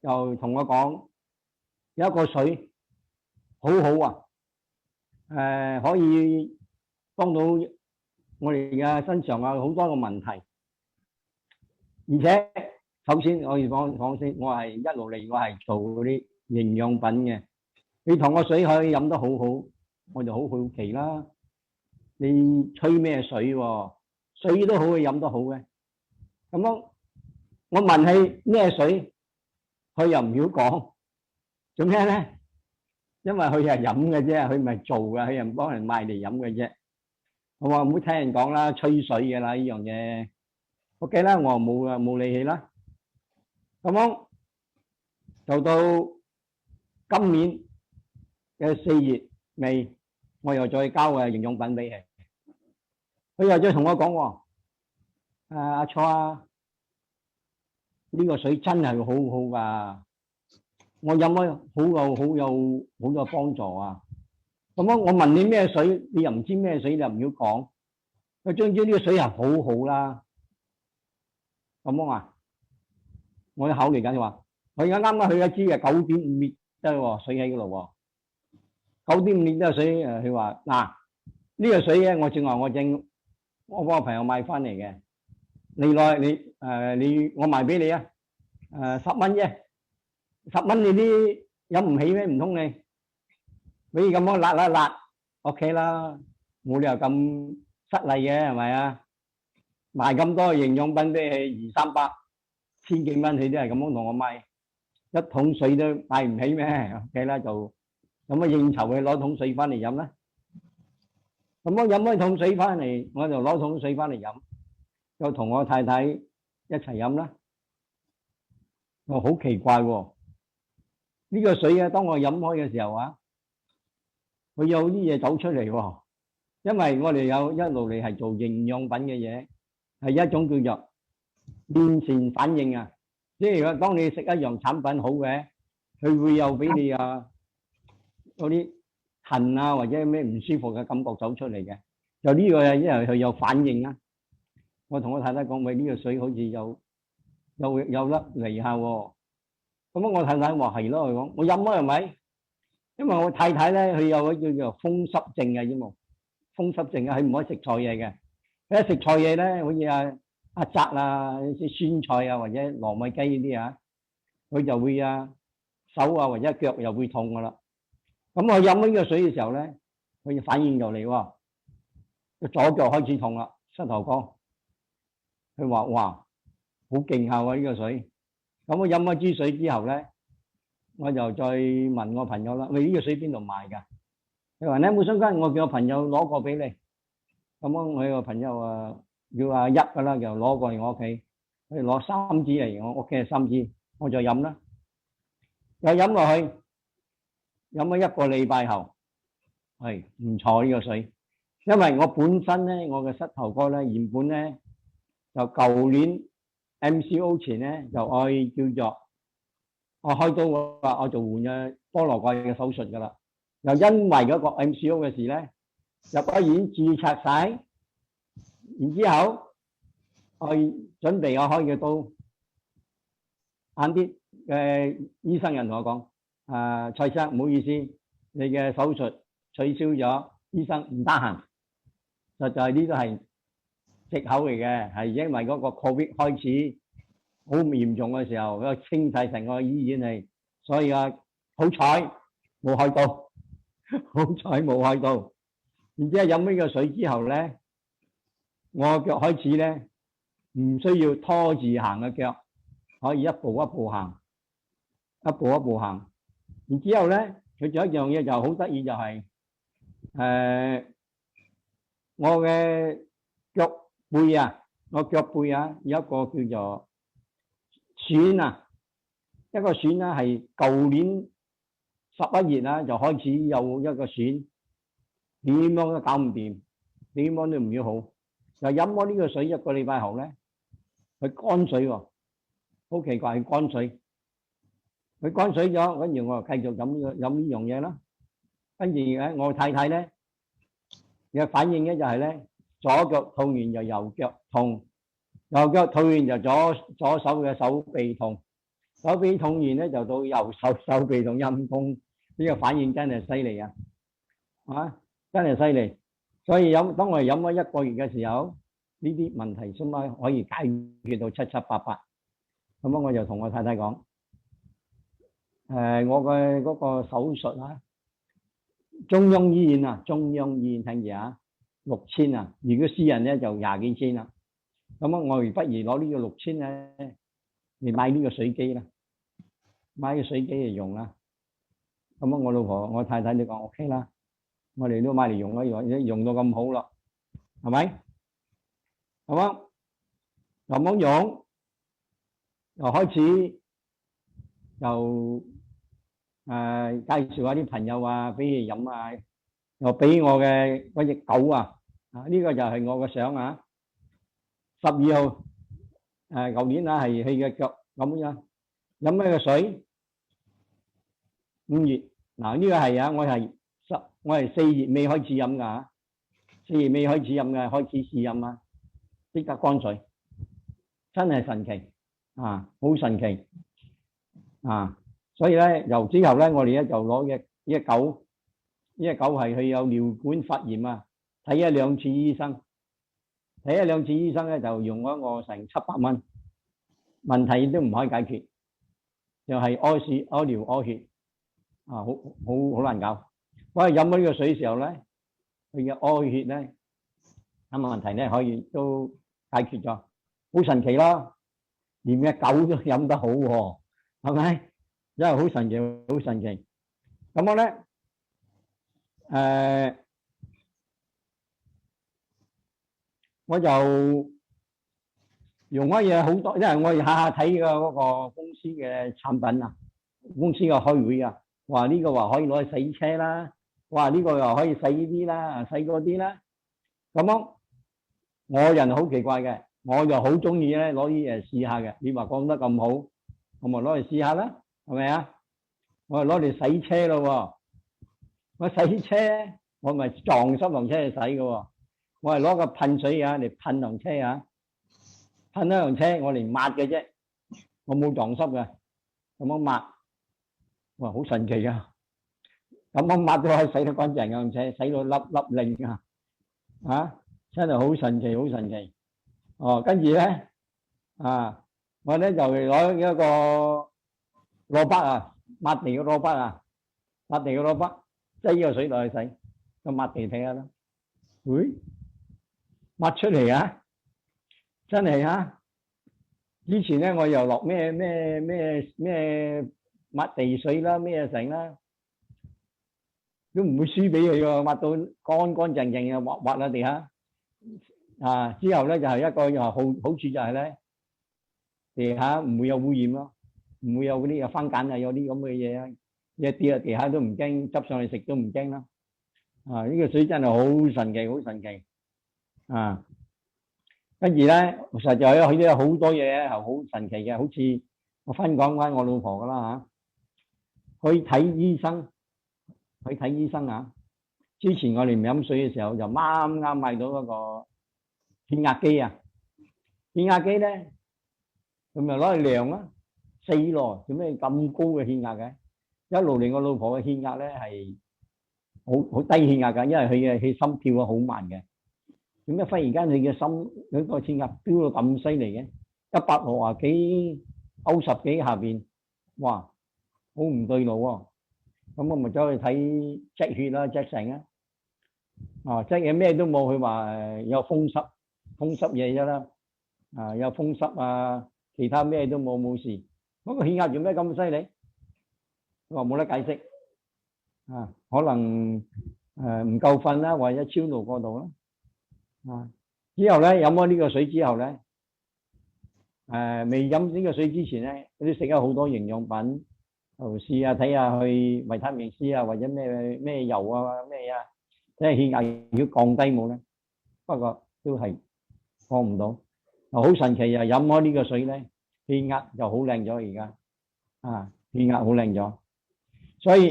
就同我講有一個水好好啊，可以幫到我哋嘅身上有好多個問題，而且首先我要講先，我係一路嚟我係做嗰啲營養品嘅，你同個水可以飲得好好，我就好好奇啦。你吹咩水喎？水都好去飲得好嘅，咁樣我問佢咩水，佢又唔曉講，做咩咧？因為佢係飲嘅啫，佢唔係做嘅，佢又幫人賣嚟飲嘅啫。我話唔好聽人講啦，吹水嘅啦呢樣嘢。OK 啦，我冇理佢啦。咁樣就到今年嘅4月尾，我又再交嘅營養品俾佢，佢又再同我講喎，阿初啊，呢個水真係好好噶，我飲咗好有幫助啊。咁樣我問你咩水，你又唔知咩水，你又唔要講。佢總之呢個水係好好啦。咁樣啊，我要考慮緊話，我而家啱啱去一支嘅9.5列得喎，水喺嗰度喎，9.5列得水。佢話嗱，呢個水咧，我幫我朋友買翻嚟嘅，你我賣俾你啊，10蚊啫，10蚊你啲飲唔起咩？唔通你俾咁樣辣 OK 啦，冇理由咁失禮嘅係咪啊？賣咁多營養品俾佢200-300千幾蚊，佢都係咁樣同我賣，一桶水都買唔起咩？OK 啦，就咁啊應酬佢攞桶水翻嚟飲啦。咁我飲咗桶水翻嚟，我就攞桶水翻嚟飲，就同我太太一齊飲啦。我好奇怪喎，呢個水啊，當我飲開嘅時候啊，佢有啲嘢走出嚟喎。因為我哋有一路嚟係做營養品嘅嘢，係一種叫做面前反應啊。即係如果當你食一樣產品好嘅，佢會有俾你嗰啲痕啊或者咩唔舒服嘅感覺走出嚟嘅。就呢個因為佢有反應啊。我同我太太講，喂，呢個水好似有得嚟下喎。咁我太太話係咯，佢講我飲咗係咪？因為我太太咧，佢有個叫做風濕症嘅，知冇？風濕症啊，佢唔可以食菜嘢嘅。佢一食菜嘢咧，好似阿扎啊、啲酸菜啊或者糯米雞呢啲啊，佢就會手啊或者腳又會痛噶啦。咁我飲呢個水嘅時候咧，佢就反應就嚟喎，個左腳開始痛啦，膝頭哥。佢話哇，好勁下喎呢個水。咁我飲咗支水之後咧，我就再問我朋友啦，喂，呢個水邊度買㗎？佢話咧冇相干，我叫我朋友攞過俾你。咁我個朋友叫阿一噶啦，就攞過嚟我屋企，佢攞3支嚟我屋企，3支，我就飲啦。又飲落去，飲咗1個禮拜後，係唔錯呢個水。因為我本身咧，我嘅膝頭哥咧原本咧就舊年 MCO 前咧就愛叫做我開刀我做換嘅菠蘿蓋嘅手術噶啦。又因為嗰個 MCO 嘅事咧，入咗醫院註冊晒，然之後我準備我開嘅刀，晏啲嘅醫生人同我講，蔡生唔好意思，你嘅手術取消咗，醫生唔得閒。實在呢個係藉口嚟嘅，係因為嗰個 COVID 開始好嚴重嘅時候，嗰個清晒成個醫院嚟，所以好彩冇開刀。好彩冇開刀，然之後飲呢個水之後咧，我腳開始咧唔需要拖住行嘅腳，可以一步一步行，一步一步行。然之後咧，佢仲有一樣嘢就好得意，就係我嘅腳背我腳背有一個叫做損一個損係舊年11月就開始有一個損，點樣都搞唔掂，點樣都唔要好。就飲咗呢個水1個禮拜後咧，佢乾水喎，好奇怪，乾水。佢乾水咗，跟住我就繼續飲呢樣嘢啦。跟住我太太咧嘅反應咧就係咧，左腳痛完就右腳痛，右腳痛完就左手嘅手臂痛。手臂痛完咧就到右手臂同陰公，呢個反應真係犀利啊！真係犀利。所以當我哋飲咗1個月嘅時候，呢啲問題先可以解決到七七八八。咁我就同我太太講，我嘅嗰個手術啊，中央醫院聽住啊，6000啊，如果私人咧就20幾千啦。咁我不如攞呢個6000咧嚟買呢個水機啦，買個水機嚟用啦。咁我老婆我太太你講 OK 啦，我哋都買嚟用啦，用到咁好咯，係咪？咁啊，咁用又開始又介紹下啲朋友啊，俾佢飲啊，又俾我嘅嗰隻狗啊，呢個就係我嘅相啊。12號舊年啊係佢嘅腳咁樣飲咩嘅水？5月嗱呢個係啊，我係4月尾開始飲噶，4月尾開始飲嘅，開始試飲啊，即刻乾水，真係神奇啊，好神奇啊！所以咧由之後咧，我哋咧就攞呢隻狗，呢隻狗係佢有尿管發炎啊，睇咗2次醫生，睇咗2次醫生咧就用咗我成700蚊，問題都唔可以解決，就係屙尿屙血啊，好難搞。我係飲咗呢個水嘅時候咧，佢嘅屙血咧咁問題咧可以都解決咗，好神奇咯！連隻狗都飲得好喎，係咪？真係好神奇，好神奇。咁我咧我就用乜嘢好多，因為我下下睇嘅嗰個公司嘅產品啊，公司嘅開會啊，話呢個話可以攞去洗車啦，話呢個又可以洗呢啲啦，洗嗰啲啦。咁樣我人好奇怪嘅，我就好中意咧攞啲嘢試下嘅。你話講得咁好，我咪攞嚟試下啦，係咪啊？我係攞嚟洗車咯，我洗車我咪撞濕輛車去洗嘅，我係攞個噴水啊嚟噴輛車啊，噴一輛車我嚟抹嘅啫，我冇撞濕嘅，咁樣抹，哇好神奇啊！咁樣抹都可以洗得乾淨嘅輛車，洗到粒粒令啊，真係好神奇，好神奇。跟住咧我咧就攞一個蘿蔔啊，抹地嘅蘿蔔啊，抹地嘅蘿蔔，擠呢個水落去洗，咁抹地睇下啦。會抹出嚟啊！真係啊！之前咧我又落咩抹地水啦，咩成啦，都唔會輸俾佢喎，抹到乾乾淨淨嘅，滑喺地下。之後咧就係一個又好處就係咧，地下唔會有污染咯，唔會有嗰啲有番梘啊，有啲咁嘅嘢啊，一跌落地下都唔驚，執上去食都唔驚啦。呢個水真係好神奇，好神奇啊！跟住咧，實在有好多嘢係好神奇嘅，好似我分講翻我老婆噶啦嚇，去睇醫生啊！之前我哋唔飲水嘅時候，就啱啱買到嗰個血壓機啊！血壓機咧，佢咪攞嚟量啦，死咯！做咩咁高嘅血壓嘅？一路令我老婆嘅血壓咧係好低血壓㗎，因為佢心跳好慢嘅。點解忽然間你嘅心嗰個血壓飆到咁犀利嘅？160幾90幾下邊，哇，好唔對路喎！咁我咪走去睇check血啦，check成啊，check嘢咩都冇，佢話有風濕嘢啫啦，有風濕啊，其他咩都冇事。嗰個血壓做咩咁犀利？佢話冇得解釋，可能唔夠瞓啦，或者超勞過度啦。之後咧飲咗呢個水之後咧，未飲呢個水之前咧，我都食咗好多營養品，試下睇下去維他命 C 啊，或者咩油啊咩啊，睇下血壓如果降低冇咧。不過都係降唔到，好神奇啊！飲咗呢個水咧，血壓就好靚咗而家，血壓好靚咗，所以